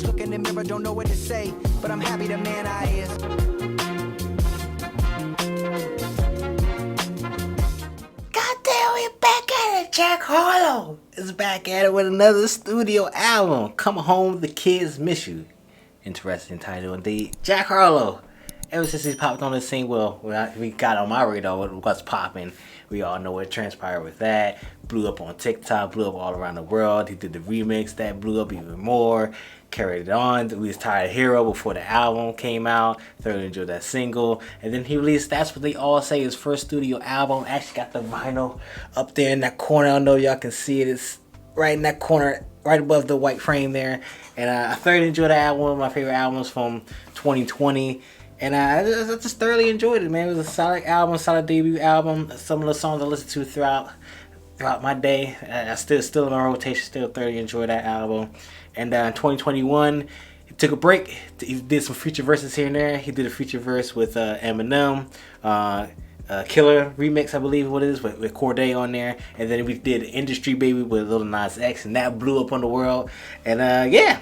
Look in the mirror, don't know what to say, but I'm happy the man I is. Goddamn, we're back at it. Jack Harlow is back at it with another studio album. Come Home, The Kids Miss You. Interesting title indeed. Jack Harlow. Ever since he popped on the scene, well, we got on my radar what's popping. We all know what transpired with that. Blew up on TikTok, blew up all around the world. He did the remix that blew up even more. Carried it on. We was tired of Hero before the album came out. Thoroughly enjoyed that single. And then he released That's What They All Say, his first studio album. Actually got the vinyl up there in that corner. I don't know if y'all can see it. It's right in that corner, right above the white frame there. And I thoroughly enjoyed that album. One of my favorite albums from 2020. And I just thoroughly enjoyed it, man. It was a solid album, solid debut album. Some of the songs I listened to throughout my day. I still in my rotation, still thoroughly enjoyed that album. And in 2021, he took a break. He did some feature verses here and there. He did a feature verse with Eminem, Killer remix, I believe what it is, with Corday on there. And then we did Industry Baby with Lil Nas X, and that blew up on the world. And yeah.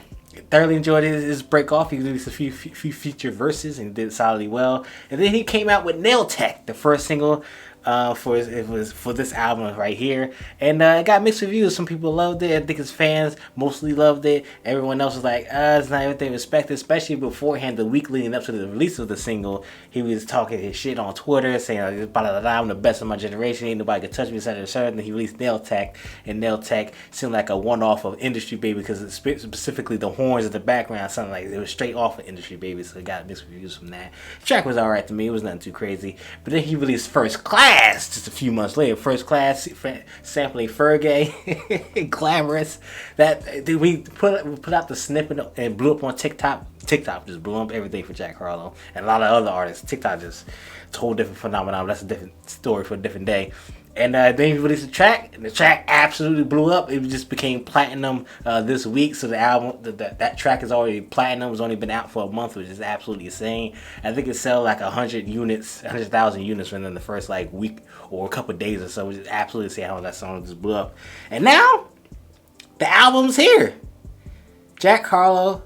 Thoroughly enjoyed his break off. He released a few feature verses and did it solidly well. And then he came out with Nail Tech, the first single for this album right here. And it got mixed reviews. Some people loved it. I think his fans mostly loved it. Everyone else was like, it's not everything expected. Especially beforehand, the week leading up to the release of the single, he was talking his shit on Twitter, saying, I'm the best of my generation. Ain't nobody can touch me, etc. And then he released Nail Tech, and Nail Tech seemed like a one-off of Industry Baby because specifically the horns in the background sounded like it was straight off of Industry Baby. So it got mixed reviews from that. The track was alright to me. It was nothing too crazy. But then he released First Class just a few months later. First Class sampling Fergie, Glamorous. That we put out the snippet and blew up on TikTok. TikTok just blew up everything for Jack Harlow and a lot of other artists. TikTok just it's a whole different phenomenon. That's a different story for a different day. And then he released a track, and the track absolutely blew up. It just became platinum this week. So the album, that track is already platinum. It's only been out for a month, which is absolutely insane. I think it sold like 100,000 units within the first like week or a couple of days or so, which is absolutely insane how that song just blew up. And now the album's here. Jack Harlow,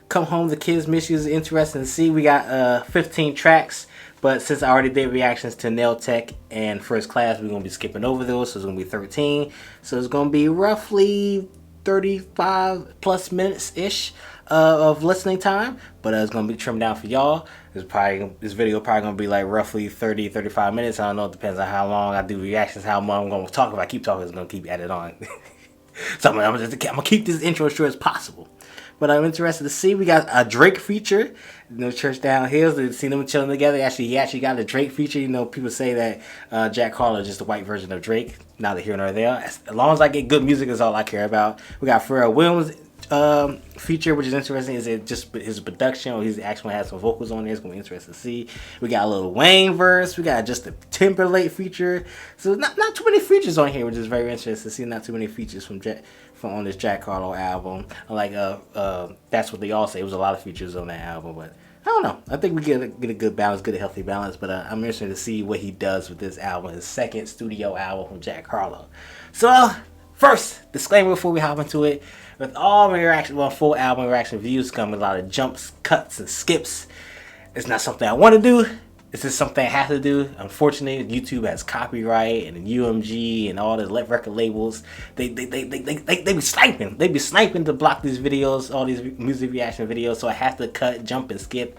Come Home, The Kids Miss You is interesting to see. We got 15 tracks. But since I already did reactions to Nail Tech and First Class, we're going to be skipping over those. So it's going to be 13. So it's going to be roughly 35 plus minutes-ish of listening time. But it's going to be trimmed down for y'all. This video probably going to be like roughly 30, 35 minutes. I don't know. It depends on how long I do reactions, how long I'm going to talk. If I keep talking, it's going to keep added on. So I'm going to keep this intro as short as possible. But I'm interested to see. We got a Drake feature. Churchill Downs. They've seen them chilling together. He actually got a Drake feature. People say that Jack Harlow is just a white version of Drake. Neither here nor there. As long as I get good music is all I care about. We got Pharrell Williams feature, which is interesting. Is it just his production, or he's actually has some vocals on there? It's gonna be interesting to see. We got a Lil Wayne verse. We got just a Timberlake feature. So not too many features on here, which is very interesting to see. Not too many features from on this Jack Harlow album. Like That's What They All Say. It was a lot of features on that album, but I don't know. I think we get a good balance, get a healthy balance. But I'm interested to see what he does with this album, his second studio album from Jack Harlow. So first disclaimer before we hop into it. With all my reaction, full album reaction views come with a lot of jumps, cuts, and skips. It's not something I want to do. It's just something I have to do. Unfortunately, YouTube has copyright and UMG and all the record labels. They be sniping. They be sniping to block these videos, all these music reaction videos. So I have to cut, jump, and skip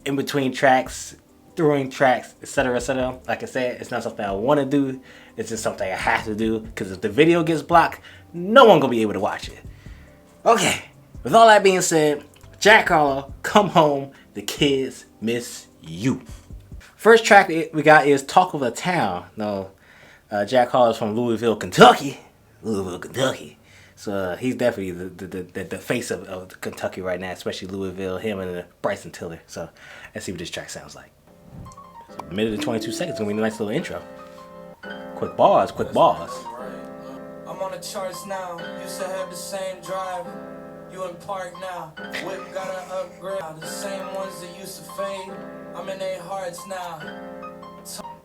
in between tracks, throwing tracks, etc., etc. Like I said, it's not something I want to do. It's just something I have to do because if the video gets blocked, no one gonna be able to watch it. Okay. With all that being said, Jack Harlow, Come Home, The Kids Miss You. First track we got is Talk of the Town. Jack Harlow is from Louisville, Kentucky. So he's definitely the face of Kentucky right now, especially Louisville, him and Bryson Tiller. So let's see what this track sounds like. So a minute and 22 seconds, gonna be a nice little intro. Quick bars. I'm on the charts now, used to have the same drive. You in park now, whip gotta upgrade. The same ones that used to fade, I'm in their hearts now.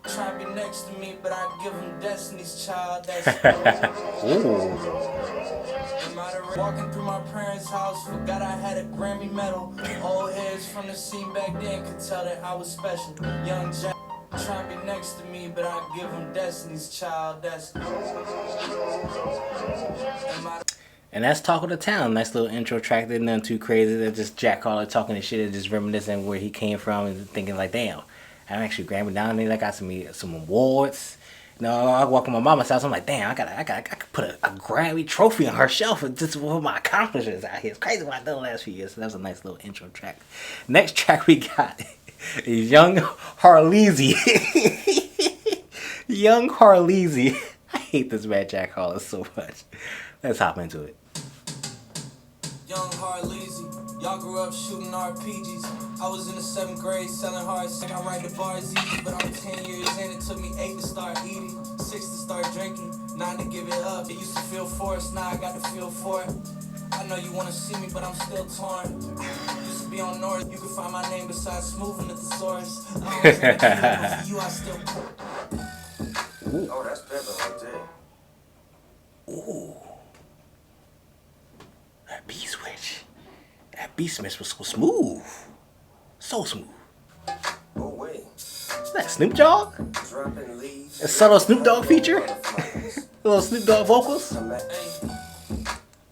Try to be next to me, but I give him Destiny's Child. That's Ooh. walking through my parents' house, forgot I had a Grammy medal. Old heads from the scene back then could tell that I was special. Young Jack trying to be next to me, but I give him Destiny's Child. That's And that's Talk of the Town. Nice little intro track. They're nothing too crazy. They're just Jack Harlow talking and shit and just reminiscing where he came from and thinking like, damn, I'm actually Grammy down there. I got some awards. You know, I walk in my mama's house. I'm like, damn, I could put a Grammy trophy on her shelf and just what my accomplishments out here. It's crazy what I've done the last few years. So that was a nice little intro track. Next track we got is Young Harlezy. Young Harlezy. I hate this man Jack Harlow so much. Let's hop into it. Young Harlezy, y'all grew up shooting RPGs. I was in the 7th grade selling hard. I write the bars easy, but I'm 10 years in. It took me 8 to start eating, 6 to start drinking, 9 to give it up. It used to feel forced, now I got to feel for it. I know you wanna see me, but I'm still torn. Used to be on North, you can find my name beside Smooth and the thesaurus. I always wanna keep it, but for you I still. Oh, that's pimping right there. Ooh. That beat switch. That beat switch was so smooth. So smooth. Oh, wait. Is that Snoop Dogg? Dropping leaves. A subtle Snoop Dogg feature? Little Snoop Dogg vocals? Hey,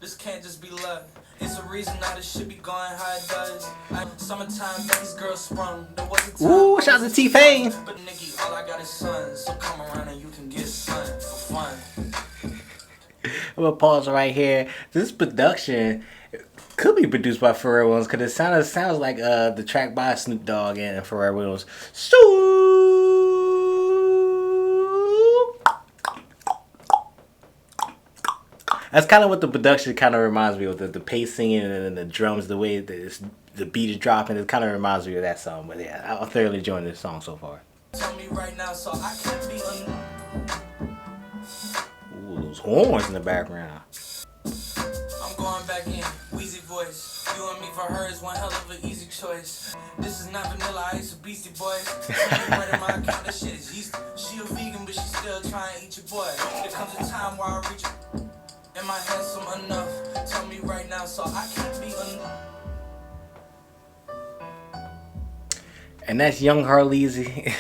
this can't just be luck. It's a reason now this shit be going how it does. Summertime, these girls sprung. There was a time. Ooh, shout out to T-Pain. But Nikki, all I got is sun. So come around and you can get sun for fun. I'm gonna pause right here. This production could be produced by Pharrell Williams because it sounds like the track by Snoop Dogg and Pharrell Williams. That's kind of what the production kind of reminds me of. The pace singing and the drums, the way the beat is dropping. It kind of reminds me of that song. But yeah, I'm thoroughly enjoying this song so far. Tell me right now, so I can't be Ooh, those horns in the background. I'm going back in, Wheezy voice. You and me for her is one hell of an easy choice. This is not Vanilla Ice or Beastie Boys. Right in my account, that shit is yeast. She a vegan, but she still trying to eat your boy. There comes a time where I reach. Am I handsome enough? Tell me right now, so I can't be And that's Young Harlezy.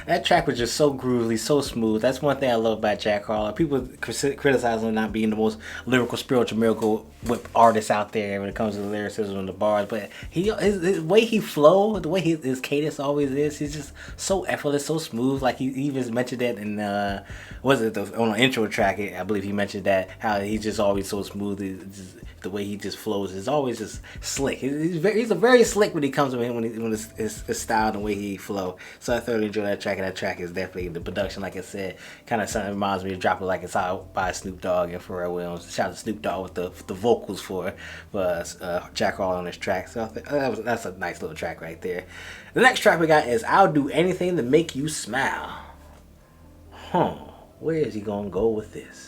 That track was just so groovy, so smooth. That's one thing I love about Jack Harlow. People criticize him not being the most lyrical, spiritual miracle whip artist out there when it comes to the lyricism and the bars. But his way he flows, the way his cadence always is, he's just so effortless, so smooth. Like he even mentioned that in on the intro track. I believe he mentioned that how he's just always so smooth. The way he just flows is always just slick. He's a very slick when he comes to him when his style and the way he flow. So I thoroughly enjoy that track, and that track is definitely the production, like I said, kind of something reminds me of Drop It Like It's Hot by Snoop Dogg and Pharrell Williams. Shout out to Snoop Dogg with the vocals for Jack Harlow on this track. So that's a nice little track right there. The next track we got is I'll Do Anything to Make You Smile. Where is he gonna go with this?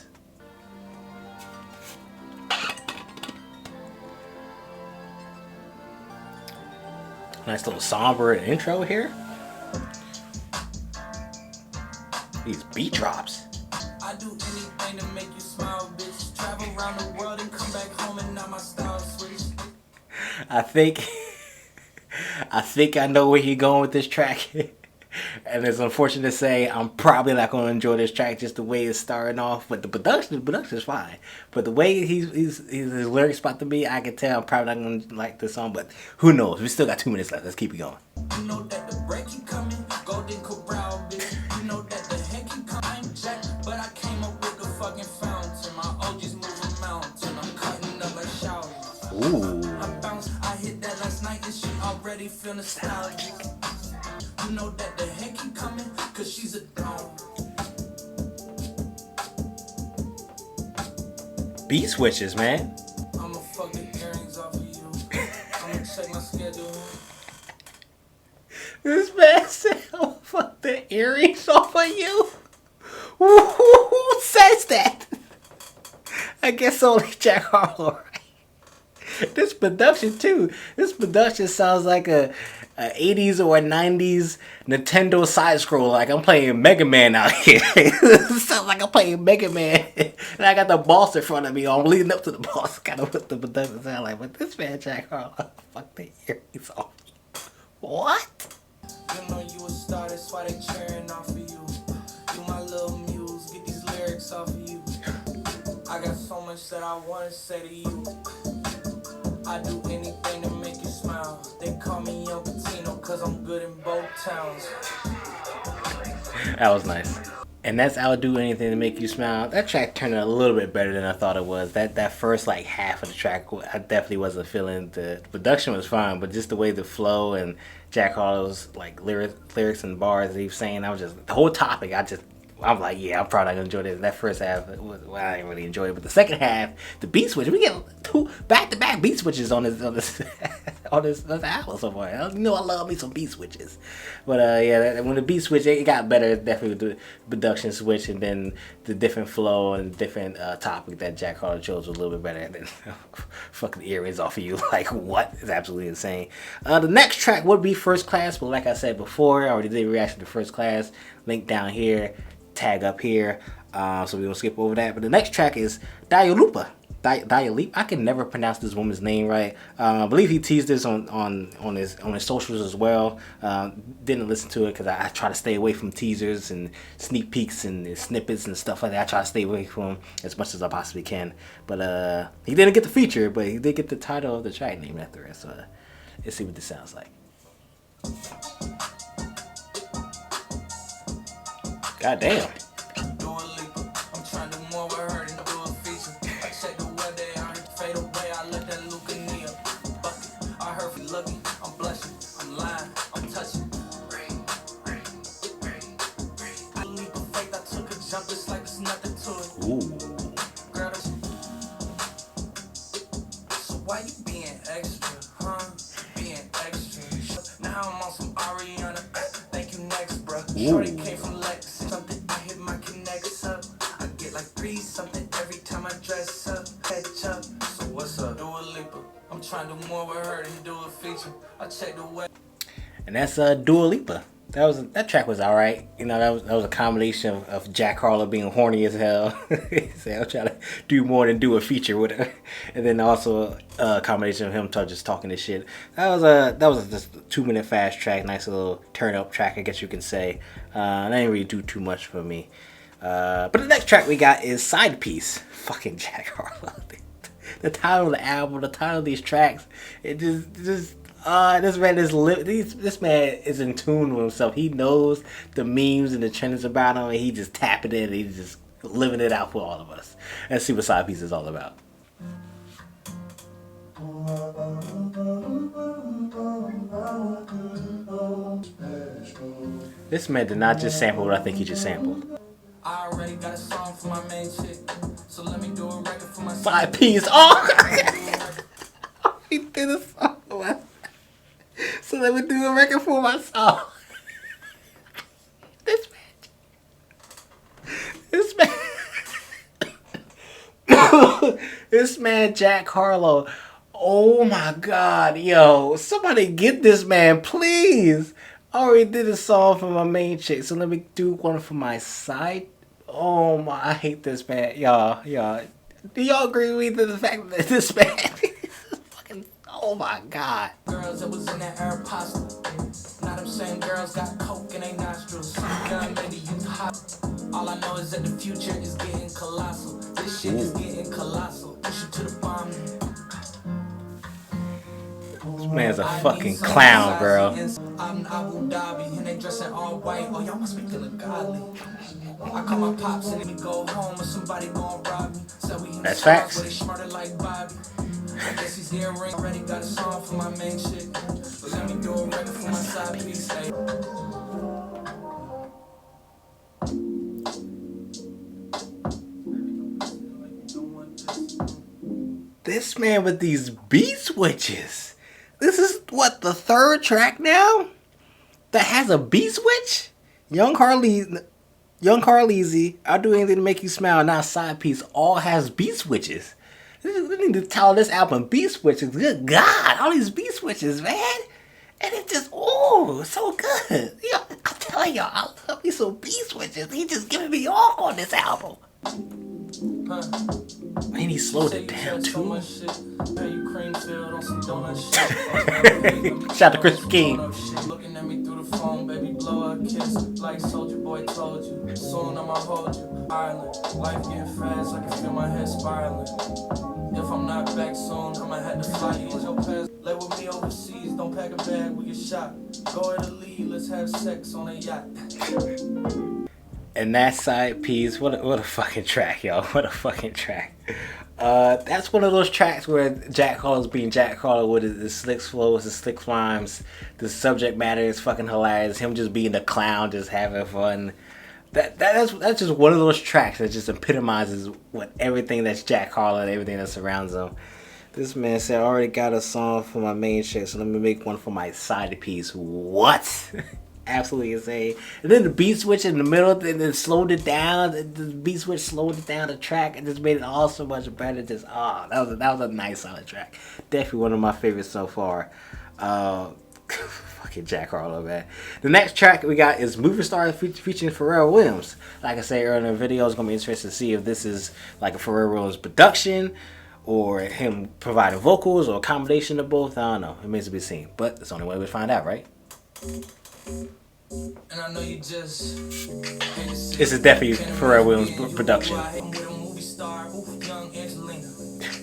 Nice little somber intro here. These beat drops. I do anything to make you smile, bitch. Travel around the world and come back home and now my style switch. I think I know where he's going with this track. And it's unfortunate to say I'm probably not going to enjoy this track just the way it's starting off. But the production is fine. But the way his lyrics about to be, I can tell I'm probably not going to like this song. But who knows? We still got 2 minutes left. Let's keep it going. You know that the break keep coming, Golden Corral, bitch. You know that the head keep coming. I'm Jack, but I came up with the fucking fountain. My OG's moving mountain. I'm cutting up a shower. Ooh. I bounce, I hit that last night and she already feel nostalgic. You know that the head keep coming, cause she's a dog. Beat switches, man. I'ma fuck the earrings off of you. I'ma check my schedule. This man said, "Oh, fuck the earrings off of you." Who says that? I guess only Jack Harlow, right? This production too. This production sounds like a 80s or a 90s Nintendo side scroll. Like I'm playing Mega Man out here. It sounds like I'm playing Mega Man, and I got the boss in front of me. I'm leading up to the boss. Kind of what the production sound like. But this man Jack Harlow, fuck the earrings off. What? You know you a star, that's why they cheering off of you. You my little muse, get these lyrics off of you. I got so much that I wanna say to you. I do anything to make you smile. They call me Young Patino cause I'm good in both towns. That was nice. And that's I'll Do Anything to Make You Smile. That track turned out a little bit better than I thought it was. That first like half of the track, I definitely wasn't feeling. The production was fine, but just the way the flow and Jack Harlow's like lyrics and bars that he was saying, I was just the whole topic. I'm like, yeah, I'm probably not gonna enjoy this. That first half, I didn't really enjoy it, but the second half, the beat switch, we get 2 back-to-back beat switches on this on this album so far. You know, I love me some beat switches, but yeah, when the beat switch, it got better. Definitely with the production switch, and then the different flow and different topic that Jack Harlow chose was a little bit better than fucking earrings off of you. Like what? It's absolutely insane. The next track would be First Class, but like I said before, I already did a reaction to First Class. Link down here. Tag up here, so we're gonna skip over that. But the next track is Lipa. I can never pronounce this woman's name right. I believe he teased this on his socials as well. Didn't listen to it because I try to stay away from teasers and sneak peeks and snippets and stuff like that. I try to stay away from as much as I possibly can. But he didn't get the feature, but he did get the title of the track named after it. So let's see what this sounds like. God damn. I'm trying to do more with her than do a feature. I check the weather, I fade away, I let that Lucania bucket. I heard you lucky, I'm blushing, I'm lying, I'm touching. I leap of faith, I took a jump just like there's nothing to it. Ooh. Girl, so why you being extra, huh? Being extra. Now I'm on some Ariana. Thank you next, bruh. Shorty came from Lex. Something I hit my connects up. I get like 3 something every time I dress up. Catch up. So what's up? Do a Lipa. I'm trying to do more with her than do a feature. I check the web. And that's Dua Lipa. That track was alright. You know, that was a combination of Jack Harlow being horny as hell. He said, I'm trying to do more than do a feature with her. And then also a combination of him just talking this shit. That was just a 2-minute fast track, nice little turn up track, I guess you can say. That didn't really do too much for me. But the next track we got is Side Piece. Fucking Jack Harlow. The title of the album, the title of these tracks, it just this man is in tune with himself. He knows the memes and the trends about him, and he just tapping it and he's just living it out for all of us. Let's see what Side Piece is all about. This man did not just sample what I think he just sampled. I already got a song for my main chick, so let me do a record for my Side Piece. Oh, he did a song for my. So let me do a record for my song. This man Jack Harlow. Oh my God, yo! Somebody get this man, please. I already did a song for my main chick, so let me do one for my side. Oh my, I hate this man, y'all. Do y'all agree with me to the fact that this man is fucking? Oh my God. Girls that was in that air pasta. Now them same girls got coke in their nostrils. Girl, maybe you hot. All I know is that the future is getting colossal. This shit is getting colossal. Push it to the bomb. This man's a fucking clown, bro. I'm in Abu Dhabi and they dressing all white. Oh, y'all must be feeling godly. I call my pops and we go home and somebody gon' rob me. So we in That's the facts. But they smarter like Bobby. I guess he's earring. Already got a song for my main chick. But let me do a record for my side piece. Hey. This man with these beat switches. This is what, the 3rd track now that has a beat switch? Young Harleezy, I'll Do Anything to Make You Smile, now Side Piece, all has beat switches. We need to title this album Beat Switches. Good God, all these beat switches, man. And it's just, oh, so good. Yo, I'm telling y'all, I love me some beat switches. He just giving me off on this album. Man, he slowed it down too. Shout out to Chris King. Looking at me through the phone, baby, blow a kiss. Like Soldier Boy told you. Soon I'ma hold you. Island. Life getting fast, I can feel my head spiraling. If I'm not back soon, I'ma have to fly you in your past. Lay with me overseas, don't pack a bag, we get shot. Go to the lead, let's have sex on a yacht. And that side piece, what a fucking track, y'all. What a fucking track. That's one of those tracks where Jack Harlow's being Jack Harlow with his slick flows, his slick rhymes. The subject matter is fucking hilarious. Him just being a clown, just having fun. That's just one of those tracks that just epitomizes what everything that's Jack Harlow and everything that surrounds him. This man said, I already got a song for my main chick, so let me make one for my side piece. What? Absolutely insane. And then the beat switch in the middle, and then slowed it down. The beat switch slowed it down the track and just made it all so much better. Just that was a nice solid track. Definitely one of my favorites so far. Fucking Jack Harlow, man. The next track we got is Movie Star featuring Pharrell Williams. Like I said earlier in the video, it's gonna be interesting to see if this is like a Pharrell Williams production or him providing vocals or a combination of both. I don't know. It remains to be seen. But it's the only way we find out, right? And I know you just This is definitely Pharrell Williams production. I'm with a movie star, young Angelina.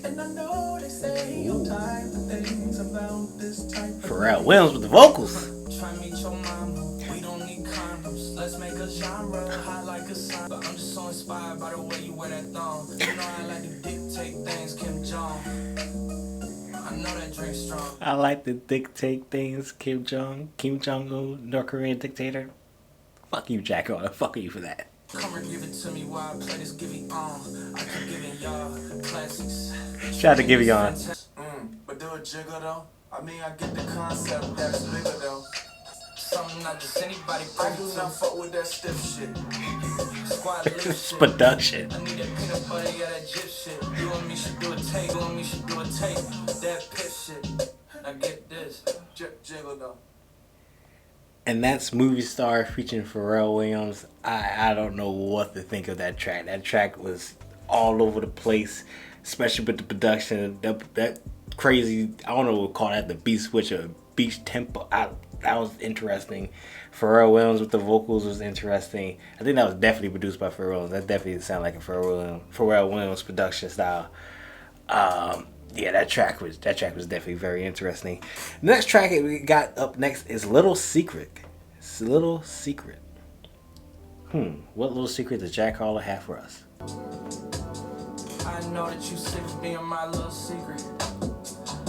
And I know they say I'm tired of things about this type of Pharrell Williams with the vocals. try to meet your mama. We don't need condoms. Let's make a genre hot like a sun. But I'm just so inspired by the way you wear that thong. You know I like to dictate things, Kim Jong. I know that drink strong. I like to dictate things, Kim Jong-un, North Korean dictator. Fuck you, Jack Harlow. Fuck you for that. Come and give it to me while I play this Gibby on. I keep giving y'all classics. Shout out to Gibby on. But do a jiggle though. I mean, I get the concept that's bigger though. Something not just anybody I do not fuck with that stiff shit. Squad lift It's shit. production. I need that peanut butter, yeah, that jip shit. You and me should do a tape, you and me should do a tape. That pit shit. Now get this. Jiggle though. And that's Movie Star featuring Pharrell Williams. I don't know what to think of that track. That track was all over the place, especially with the production. That crazy, I don't know what to call that, the beat switch or beat tempo. That was interesting. Pharrell Williams with the vocals was interesting. I think that was definitely produced by Pharrell Williams. That definitely sounded like a Pharrell Williams production style. Yeah, that track was definitely very interesting. The next track we got up next is Lil Secret. It's Lil Secret. What little secret does Jack Harlow have for us? I know that you sick of being my little secret.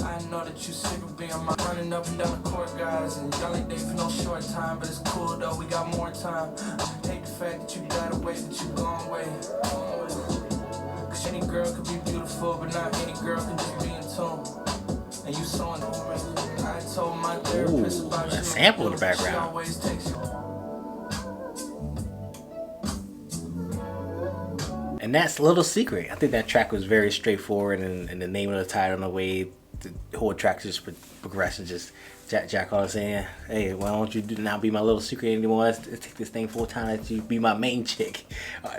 I know that you sick of being my running up and down the court, guys, and y'all ain't dating for no short time, but it's cool though, we got more time. I hate the fact that you got away, that you gone away. Cause any girl could be beautiful, but not any girl can just be in tune. And you so in it. I told my therapist about you. A sample in the She background. always takes you. And that's Lil Secret. I think that track was very straightforward, and the name of the title and the way the whole track just progressed, just Jack Harlow saying, hey, why don't you not be my little secret anymore? Let's take this thing full time. Let you be my main chick.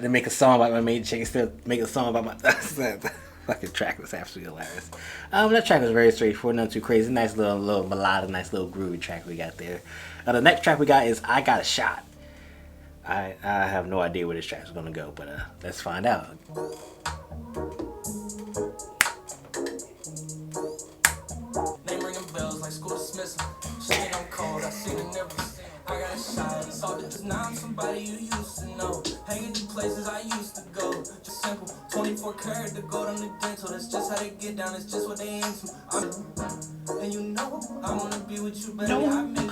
To make a song about my main chick instead of make a song about my... That fucking track was absolutely hilarious. That track was very straightforward, nothing too crazy. Nice little melodic, nice little groovy track we got there. The next track we got is I Got a Shot. I have no idea where this track is going to go, but let's find out. Name ringing bells like school dismissal. Saying I'm cold, I see the never. I got a shot, it's all just now I'm somebody you used to know. Hanging in places I used to go. Just simple, 24 karat to gold on the dental. That's just how they get down, it's just what they into. And you know, I wanna be with you, baby. I made you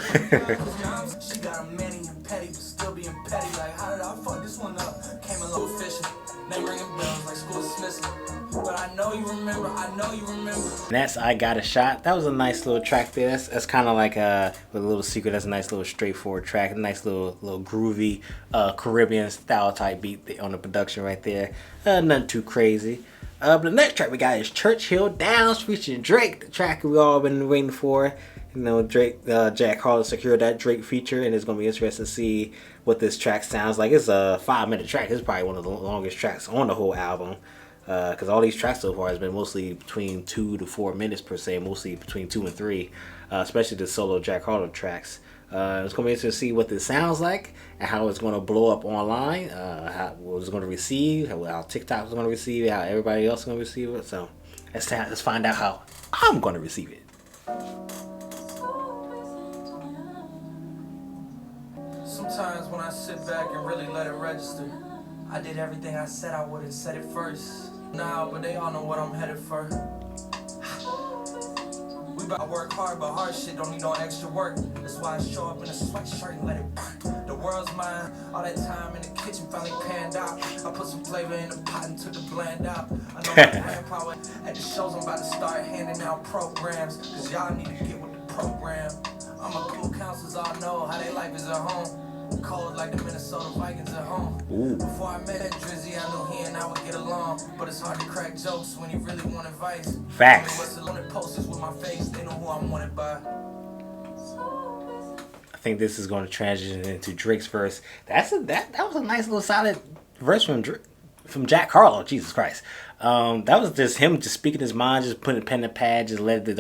now she got a manny and petty, but still being petty. Like, how did I fuck this one up? Came along fishing. Name ringing bells like school dismissal. But I know you remember, And that's I Got a Shot. That was a nice little track there. That's kind of like with a Little Secret. That's a nice little straightforward track. A nice little groovy Caribbean style type beat on the production right there. Nothing too crazy. But the next track we got is Churchill Downs featuring Drake, the track we all been waiting for. You know, Drake, Jack Harlow secured that Drake feature, and it's gonna be interesting to see what this track sounds like. It's a 5-minute track. It's probably one of the longest tracks on the whole album, because all these tracks so far has been mostly between 2 to 4 minutes per se, mostly between 2 and 3, especially the solo Jack Harlow tracks. It's going to be interesting to see what this sounds like and how it's going to blow up online, how it's going to receive, how TikTok is going to receive it, how everybody else is going to receive it. So let's find out how I'm going to receive it. Sometimes when I sit back and really let it register, I did everything I said I would and said it first. Nah, but they all know what I'm headed for. We about to work hard, but hard shit don't need no extra work. That's why I show up in a sweatshirt and let it burn. The world's mine. All that time in the kitchen finally panned out. I put some flavor in the pot and took the blend out. I know my grandpa at the shows. I'm about to start handing out programs, cause y'all need to get with the program. I'm a cool counselors, all know how they life is at home. Cold like the Minnesota Vikings at home. Ooh. Before I met that Drizzy, I knew he and I would get along. But it's hard to crack jokes when you really want advice. Facts. What's the lonely posters with my face? They know who I'm wanted by. I think this is going to transition into Drake's verse. That was a nice little solid verse from Jack Harlow. Jesus Christ. That was just him just speaking his mind, just putting pen to pad, just let it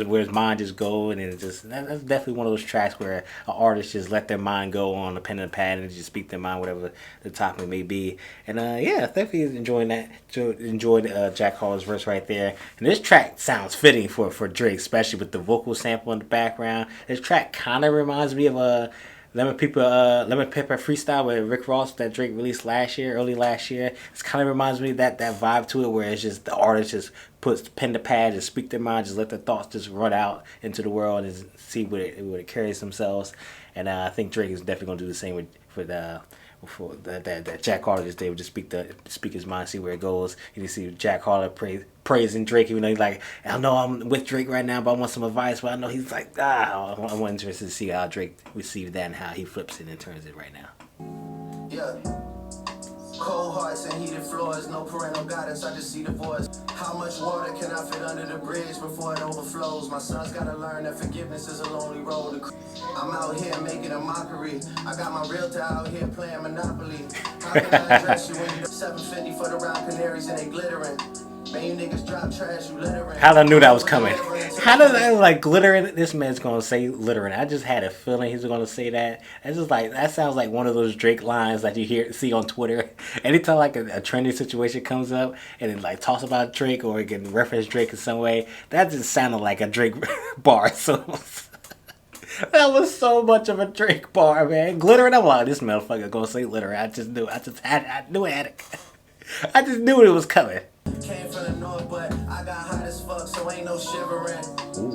where his mind just go, and it just that's definitely one of those tracks where an artist just let their mind go on the pen and pad and just speak their mind, whatever the topic may be. And yeah, definitely enjoying that. Enjoyed Jack Harlow's verse right there. And this track sounds fitting for Drake, especially with the vocal sample in the background. This track kind of reminds me of Lemon Pepper Freestyle with Rick Ross that Drake released early last year. It kind of reminds me of that vibe to it, where it's just the artist just puts pen to pad, just speak their mind, just let their thoughts just run out into the world and see what it carries themselves. And I think Drake is definitely gonna do the same with that Jack Harlow just did, just speak his mind, see where it goes. You see Jack Harlow praising Drake, even though he's like, I know I'm with Drake right now, but I want some advice. But I know he's like, I'm interested to see how Drake received that and how he flips it and turns it right now. Yeah. Cold hearts and heated floors, no parental guidance, I just see the voice. How much water can I fit under the bridge before it overflows? My son's gotta learn that forgiveness is a lonely road. I'm out here making a mockery. I got my realtor out here playing Monopoly. How can I address you when you're $7.50 for the round canaries and they glittering? Man, you niggas drop trash, you littering. How I knew that was coming. How does that like glittering? This man's gonna say littering. I just had a feeling he's gonna say that. It's just like that sounds like one of those Drake lines that you see on Twitter. Anytime like a trending situation comes up and it like talks about Drake or it can reference Drake in some way, that just sounded like a Drake bar. So that was so much of a Drake bar, man. Glittering. I'm like, this motherfucker gonna say littering. I just knew. I knew it had it. I just knew it was coming. Came from the north, but I got hot as fuck, so ain't no shivering.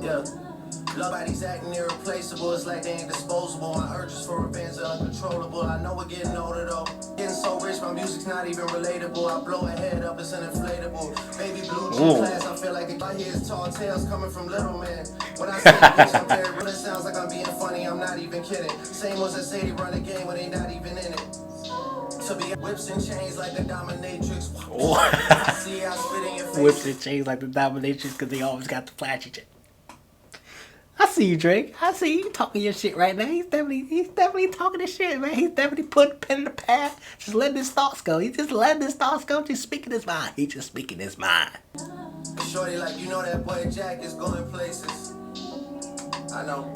Yeah. Nobody's acting irreplaceable, it's like they ain't disposable. My urges for revenge are uncontrollable. I know we're getting older though. Getting so rich, my music's not even relatable. I blow a head up, it's an inflatable. Baby blue G class, I feel like if I hear tall tales coming from little men. When I say bitch, I'm very real, it sounds like I'm being funny, I'm not even kidding. Same ones that say they run a game when they not even in it. To be whips and chains like the dominatrix. I see I spit in your face. Whips and chains like the dominatrix because they always got the flashy shit. I see you, Drake. I see you talking your shit right now. He's definitely talking his shit, man. He's definitely putting pen in the pad, just letting his thoughts go. He's just letting his thoughts go, just speaking his mind. He's just speaking his mind. Shorty, like, you know that boy Jack is going places. I know.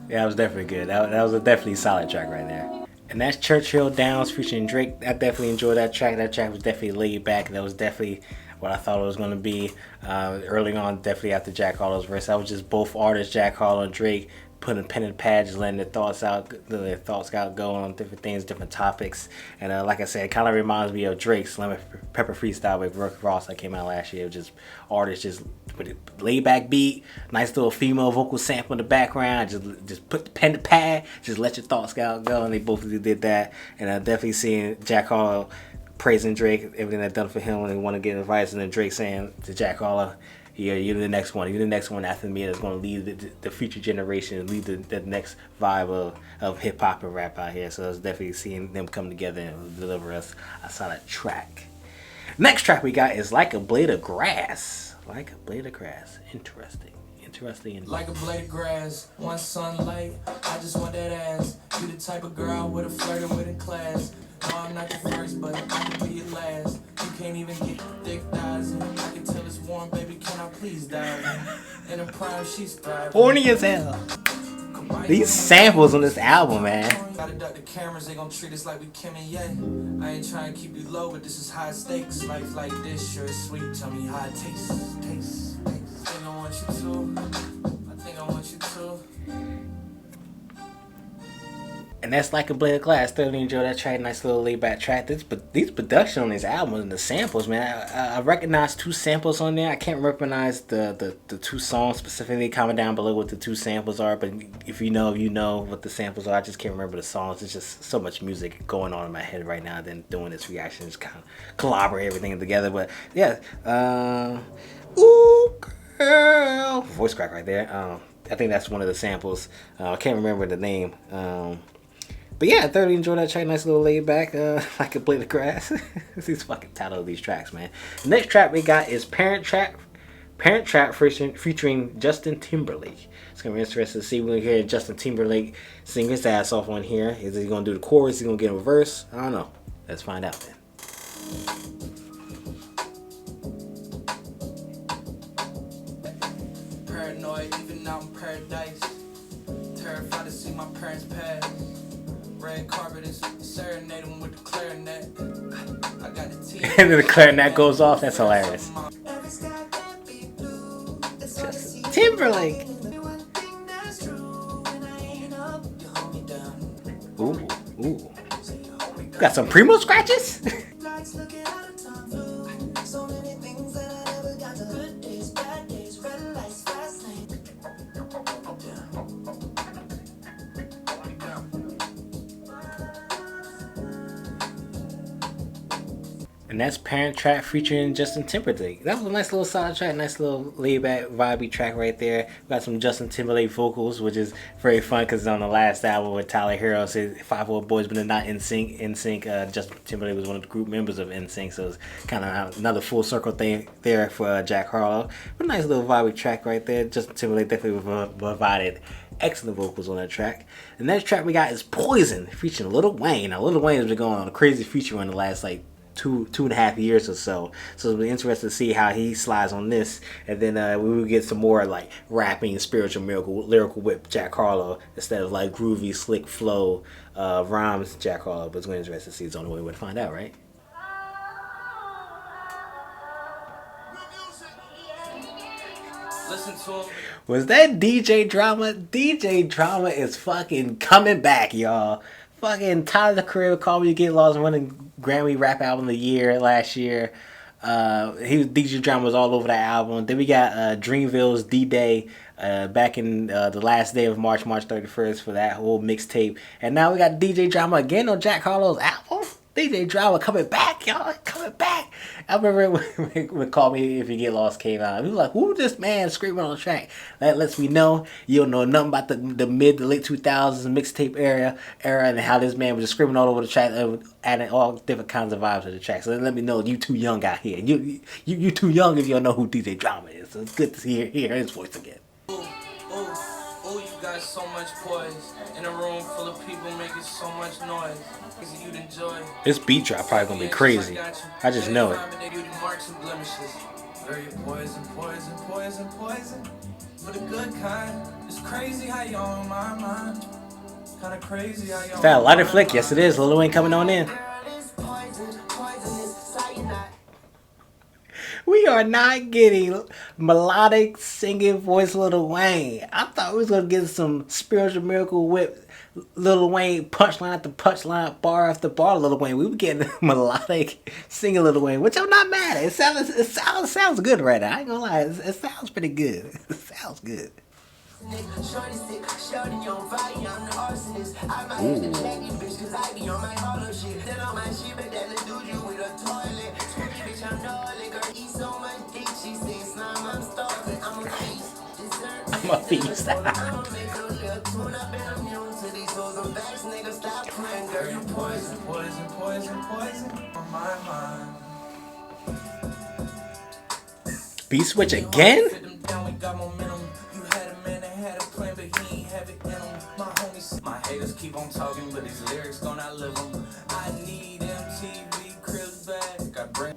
Yeah, that was definitely good. That was a definitely solid track right there. And that's Churchill Downs featuring Drake. I definitely enjoyed that track. That track was definitely laid back. That was definitely what I thought it was going to be. Early on, definitely after Jack Harlow's verse. That was just both artists, Jack Harlow and Drake, putting pen and pad, just letting their thoughts go on different things, different topics. And like I said, it kind of reminds me of Drake's Lemon Pepper Freestyle with Rick Ross that came out last year. It was just artists just with a laid back beat, nice little female vocal sample in the background, just put the pen to pad, just let your thoughts go, and they both did that. And definitely seeing Jack Harlow praising Drake, everything that's done for him, and they want to get advice, and then Drake saying to Jack Harlow, Yeah, you're the next one. You're the next one after me that's going to lead the future generation, lead the next vibe of hip hop and rap out here. So it's definitely seeing them come together and deliver us a solid track. Next track we got is Like a Blade of Grass. Like a Blade of Grass. Interesting. Like a blade of grass, one sunlight, I just want that ass. You the type of girl with a flirting with in class. No, I'm not your first, but I can be your last. You can't even get thick thighs, and I can tell it's warm, baby, can I please dive in? In a prime, she's thriving. Horny as hell. These samples on this album, man. Gotta duck the cameras, they gon' treat us like we Kim and Ye. I ain't trying to keep you low, but this is high stakes. Life like this, sure is sweet, tell me how it tastes. I think I want you to. I think I want you to. And that's Like a Blade of Glass. Thoroughly enjoyed that track. Nice little laid back track. These production on this album and the samples, man. I recognize 2 samples on there. I can't recognize the 2 songs specifically. Comment down below what the 2 samples are. But if you know what the samples are. I just can't remember the songs. It's just so much music going on in my head right now. Then doing this reaction, just kind of collaborate everything together. But yeah, ooh girl, voice crack right there. I think that's one of the samples. I can't remember the name. But yeah, I thoroughly enjoyed that track. Nice little laid back, Like a Blade of Grass. These fucking title of these tracks, man. The next track we got is Parent Trap featuring Justin Timberlake. It's gonna be interesting to see when we hear Justin Timberlake sing his ass off on here. Is he gonna do the chorus? Is he gonna get a verse? I don't know. Let's find out then. Paranoid, even out in paradise. Terrified to see my parents pass. Red carpet is serenading with the clarinet. I got the tea. And then the clarinet goes off. That's hilarious. Justin Timberlake. Ooh. Got some Primo scratches? And that's Parent Trap featuring Justin Timberlake. That was a nice little solid track, nice little laid back, vibey track right there. We got some Justin Timberlake vocals, which is very fun because on the last album with Tyler Hero said 5 old boys, but they're not in sync. Justin Timberlake was one of the group members of NSYNC, so it's kind of another full circle thing there for Jack Harlow. But a nice little vibey track right there. Justin Timberlake definitely provided excellent vocals on that track. The next track we got is Poison featuring Lil Wayne. Now Lil Wayne has been going on a crazy feature in the last like two and a half years or so. So it'll be interesting to see how he slides on this. And then we will get some more like rapping, spiritual miracle, lyrical whip Jack Harlow instead of like groovy, slick flow rhymes Jack Harlow. But it's going to be interesting to see. It's the only way to find out, right? Listen to him. Was that DJ Drama? DJ Drama is fucking coming back, y'all. Fucking Tyler the Creator, Call Me, You Get Lost, winning Grammy Rap Album of the Year last year. DJ Drama was all over that album. Then we got Dreamville's D-Day back in the last day of March 31st for that whole mixtape. And now we got DJ Drama again on Jack Harlow's album. DJ Drama coming back, y'all. Coming back. I remember when Call Me If You Get Lost came out. We were like, who this man screaming on the track? That lets me know you don't know nothing about the mid to late 2000s mixtape era and how this man was just screaming all over the track, adding all different kinds of vibes to the track. So let me know you too young out here. You too young if you don't know who DJ Drama is. So it's good to hear his voice again. Ooh, you got so much poise. In a room full of people making so much noise. You'd enjoy. This beat drop probably gonna be crazy. I just know it. Very poison. For the good kind. It's crazy how you on my mind. Kinda crazy how you on. Is that a lighter flick? Yes, it is. Lil Wayne coming on in. We are not getting melodic singing voice Lil Wayne. I thought we was gonna get some spiritual miracle whip Lil Wayne punchline after punchline, bar after bar Lil Wayne. We were getting melodic singing Lil Wayne, which I'm not mad at. It sounds good right now. I ain't gonna lie, it sounds pretty good. It sounds good. Ooh. My feet stop. Poison, poison, poison, poison on my mind. Beat switch again? Fit them down, we got momentum. You had a man that had a plan, but he ain't have it in him. My homies, my haters keep on talking, but these lyrics gon' outlive them. I need MTV Cribs back. I bring.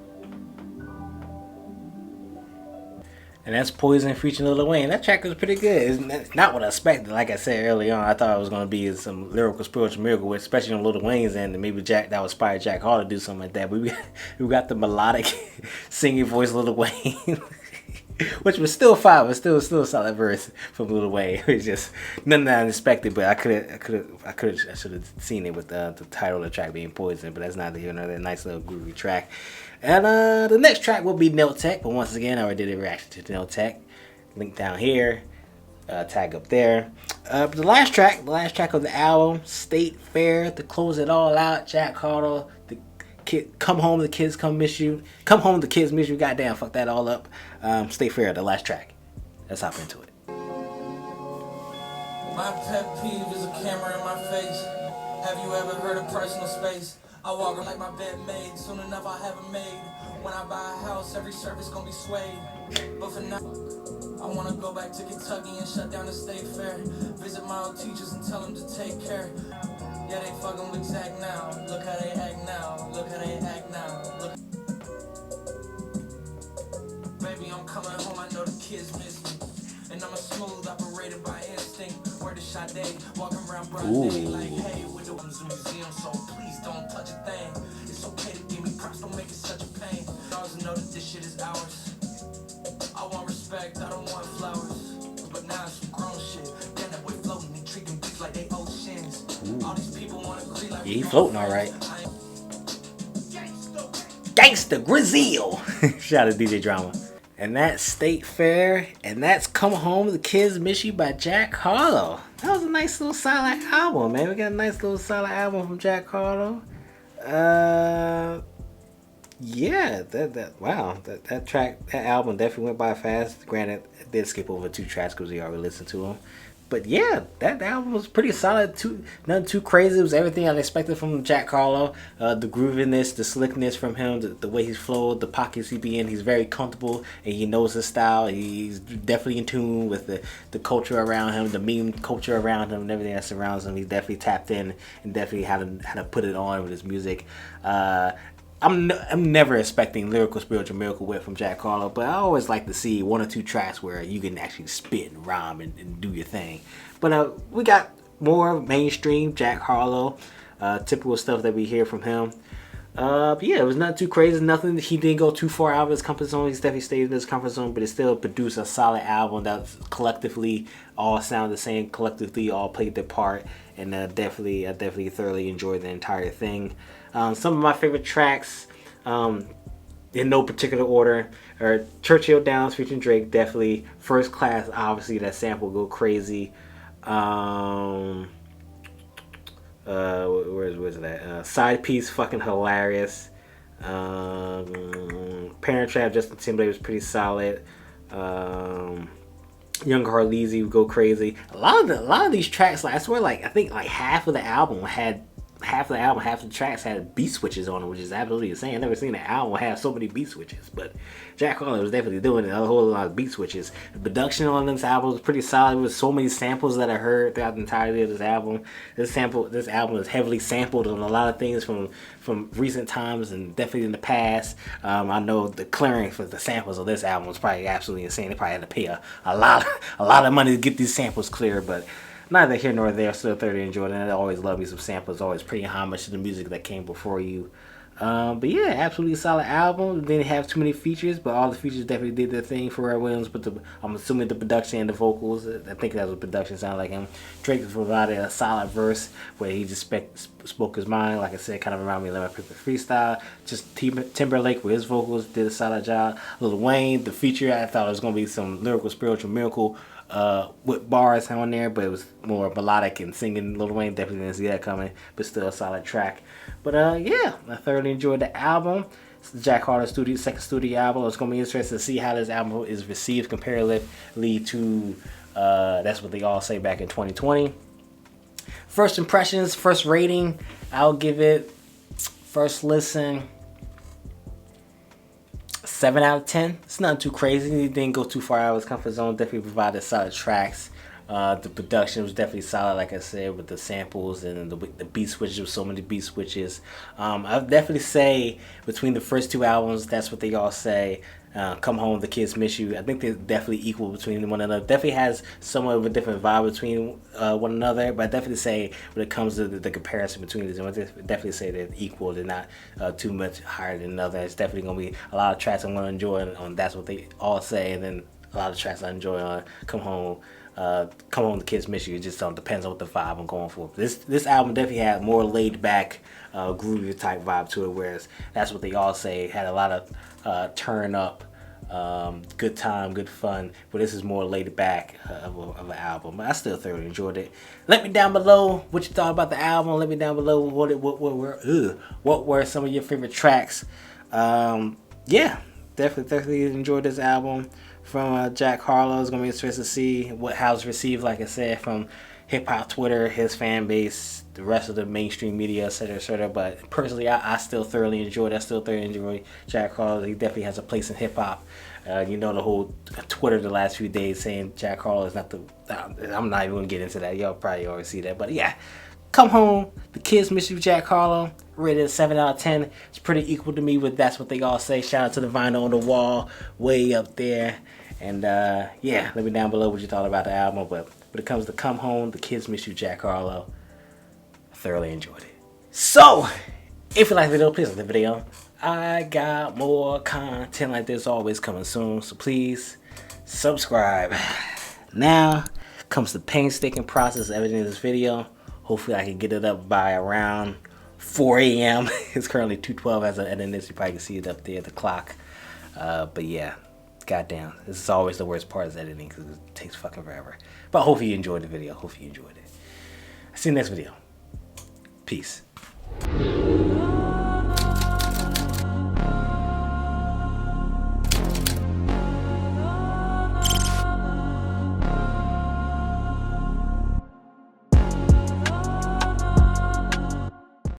And that's Poison featuring Lil Wayne. That track was pretty good. It's not what I expected. Like I said early on, I thought it was going to be some lyrical spiritual miracle, especially on Lil Wayne's end. And maybe that would inspire Jack Harlow to do something like that. But we got the melodic singing voice Lil Wayne, which was still fine, but still a solid verse from Lil Wayne. It was just nothing that I expected. But I should have seen it with the title of the track being Poison. But that's not here. Another nice little groovy track. And the next track will be Nail Tech, but once again, I already did a reaction to Nail Tech. Link down here, tag up there. But the last track of the album, State Fair, to close it all out. Jack Harlow, the kid, Come Home, the Kids Come Miss You. Come Home, the Kids Miss You. Goddamn, fuck that all up. State Fair, the last track. Let's hop into it. My pet peeve is a camera in my face. Have you ever heard of personal space? I walk like my bed made, soon enough I have it made. When I buy a house, every surface gonna be swayed. But for now, I wanna go back to Kentucky and shut down the state fair. Visit my old teachers and tell them to take care. Yeah, they fucking with Zach now. Look how they act now. Look how they act now. Look. Baby, I'm coming home, I know the kids miss me. And I'm a smooth operator by instinct. Word to Sade, walking around broad day like, hey, with the museum, so please don't touch a thing. It's okay to give me props, don't make it such a pain. I always know that this shit is ours. I want respect, I don't want flowers. But now it's some grown shit. Damn, that boy floating, he treating beats like they oceans. All these people want to agree like Yeah, he floating all right. Gangsta Grizzle. Shout out to DJ Drama. And that's State Fair, and that's Come Home, the Kids Miss You by Jack Harlow. That was a nice little solid album, man. We got a nice little solid album from Jack Harlow. Yeah, that track, that album definitely went by fast. Granted, I did skip over 2 tracks because we already listened to them. But yeah, that album was pretty solid. Nothing too crazy. It was everything I expected from Jack Harlow. The grooviness, the slickness from him, the way he's flowed, the pockets he be in. He's very comfortable and he knows his style. He's definitely in tune with the culture around him, the meme culture around him, and everything that surrounds him. He's definitely tapped in and definitely how to put it on with his music. I'm never expecting lyrical spiritual miracle whip from Jack Harlow, but I always like to see 1 or 2 tracks where you can actually spit and rhyme and do your thing. But we got more mainstream Jack Harlow, typical stuff that we hear from him. But yeah, it was not too crazy, nothing. He didn't go too far out of his comfort zone. He's definitely stayed in his comfort zone, but it still produced a solid album that collectively all sound the same, collectively all played their part, and I definitely thoroughly enjoyed the entire thing. Some of my favorite tracks, in no particular order, are Churchill Downs featuring Drake, definitely. First Class, obviously, that sample go crazy. Where's it at? Side Piece, fucking hilarious. Parent Trap, Justin Timberlake was pretty solid. Young Harley would go crazy. A lot of these tracks, like I swear, I think half of the album, half the tracks had beat switches on them, which is absolutely insane. I've never seen an album have so many beat switches, but Jack Harlow was definitely doing it, a whole lot of beat switches. The production on this album was pretty solid. With so many samples that I heard throughout the entirety of this album. This album is heavily sampled on a lot of things from recent times and definitely in the past. I know the clearing for the samples of this album was probably absolutely insane. They probably had to pay a lot of money to get these samples clear, but neither here nor there. Still thoroughly enjoyed it. I always love me some samples. Always pretty homage to the music that came before you. But yeah, absolutely solid album. Didn't have too many features, but all the features definitely did their thing. Pharrell Williams, but I'm assuming the production and the vocals. I think that was production. Sounded like him. Drake provided a solid verse where he just spoke his mind. Like I said, kind of reminded me of Lemon Pepper Freestyle. Just Timberlake with his vocals did a solid job. Lil Wayne, the feature, I thought it was gonna be some lyrical spiritual miracle with bars on there, but it was more melodic and singing. Lil Wayne definitely didn't see that coming, but still a solid track. But yeah, I thoroughly enjoyed the album. It's the Jack Harlow second studio album. It's gonna be interesting to see how this album is received comparatively to That's What They All Say back in 2020. First impressions, first rating, I'll give it, first listen, 7 out of 10. It's not too crazy. It didn't go too far out of its comfort zone. Definitely provided solid tracks. The production was definitely solid, like I said, with the samples and the beat switches, with so many beat switches. I'd definitely say between the first two albums, That's What They All Say, Come Home, The Kids Miss You, I think they're definitely equal between one another. Definitely has somewhat of a different vibe between one another, but I definitely say when it comes to the comparison between these, I definitely say they're equal. They're not too much higher than another. It's definitely going to be a lot of tracks I'm going to enjoy on That's What They All Say, and then a lot of tracks I enjoy on Come Home, The Kids Miss You. It just depends on what the vibe I'm going for. This album definitely had more laid back, groovy type vibe to it, whereas That's What They All Say had a lot of turn up, good time, good fun. But this is more laid back of an album. But I still thoroughly enjoyed it. Let me down below what you thought about the album. Let me down below what were some of your favorite tracks. Yeah, definitely enjoyed this album from Jack Harlow. It's gonna be interesting to see how it's received, like I said, from hip hop Twitter, his fan base, the rest of the mainstream media, etc., etc. But personally, I still thoroughly enjoyed it. I still thoroughly enjoy Jack Harlow. He definitely has a place in hip hop. You know, the whole Twitter the last few days saying Jack Harlow is not the. I'm not even gonna get into that. Y'all probably already see that. But yeah, Come Home, The Kids Miss You, Jack Harlow, rated a 7 out of 10. It's pretty equal to me with That's What They All Say. Shout out to the vinyl on the wall, way up there. And yeah, let me down below what you thought about the album. But when it comes to Come Home, The Kids Miss You, Jack Harlow, I thoroughly enjoyed it. So, if you like the video, please like the video. I got more content like this always coming soon, so please subscribe. Now comes the painstaking process of editing this video. Hopefully I can get it up by around 4 a.m. It's currently 2:12 as I'm editing this. You probably can see it up there, the clock. But yeah, goddamn, this is always the worst part is editing because it takes fucking forever. But hopefully you enjoyed the video. Hopefully you enjoyed it. See you next video. Peace.